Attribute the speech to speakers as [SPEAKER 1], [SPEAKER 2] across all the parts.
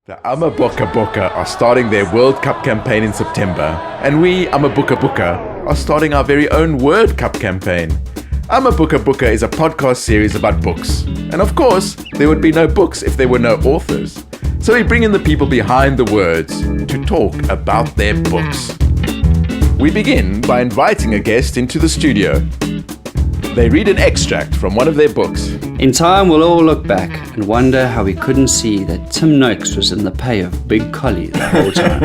[SPEAKER 1] The Amabookabooka are starting their World Cup campaign in September, and we, Amabookabooka, are starting our very own Word Cup campaign. Amabookabooka is a podcast series about books, and of course, there would be no books if there were no authors. So we bring in the people behind the words to talk about their books. We begin by inviting a guest into the studio. They read an extract from one of their books.
[SPEAKER 2] In time, we'll all look back and wonder how we couldn't see that Tim Noakes was in the pay of Big Collie the whole time.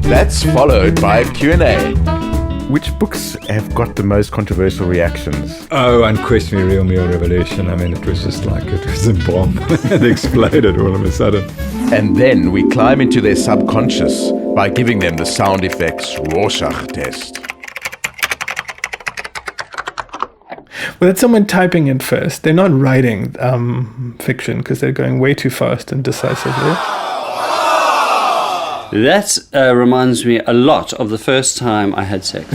[SPEAKER 1] That's followed by a Q&A. Which books have got the most controversial reactions?
[SPEAKER 3] Oh, Unquestionably Real Meal Revolution. I mean, it was just like it was a bomb. It exploded all of a sudden.
[SPEAKER 1] And then we climb into their subconscious by giving them the sound effects Rorschach test.
[SPEAKER 4] Well, that's someone typing in first. They're not writing fiction because they're going way too fast and decisively.
[SPEAKER 2] That reminds me a lot of the first time I had sex.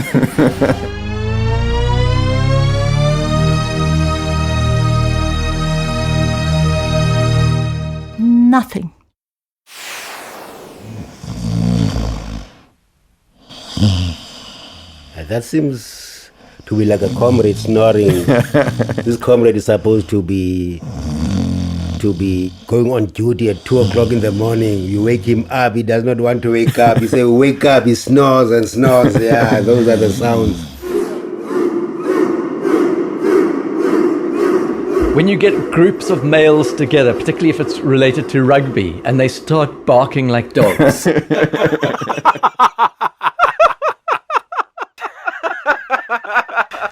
[SPEAKER 5] Nothing.
[SPEAKER 6] That seems to be like a comrade snoring. This comrade is supposed to be going on duty at 2 o'clock in the morning. You wake him up, he does not want to wake up. You say, wake up, he snores and snores. Yeah, those are the sounds.
[SPEAKER 7] When you get groups of males together, particularly if it's related to rugby, and they start barking like dogs.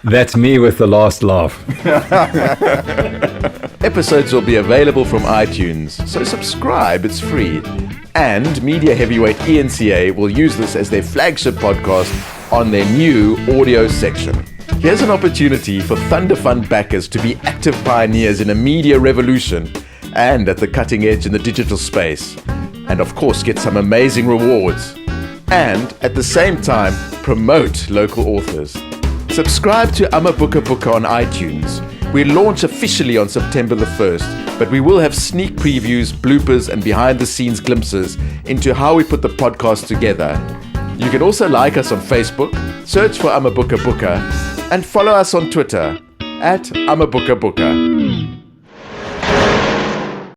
[SPEAKER 3] That's me with the last laugh.
[SPEAKER 1] Episodes will be available from iTunes, so subscribe, it's free. And media heavyweight ENCA will use this as their flagship podcast on their new audio section. Here's an opportunity for Thundafund backers to be active pioneers in a media revolution and at the cutting edge in the digital space. And of course, get some amazing rewards. And at the same time, promote local authors. Subscribe to Amabookabooka on iTunes. We launch officially on September the 1st, but we will have sneak previews, bloopers, and behind-the-scenes glimpses into how we put the podcast together. You can also like us on Facebook, search for Amabookabooka, and follow us on Twitter @Amabookabooka.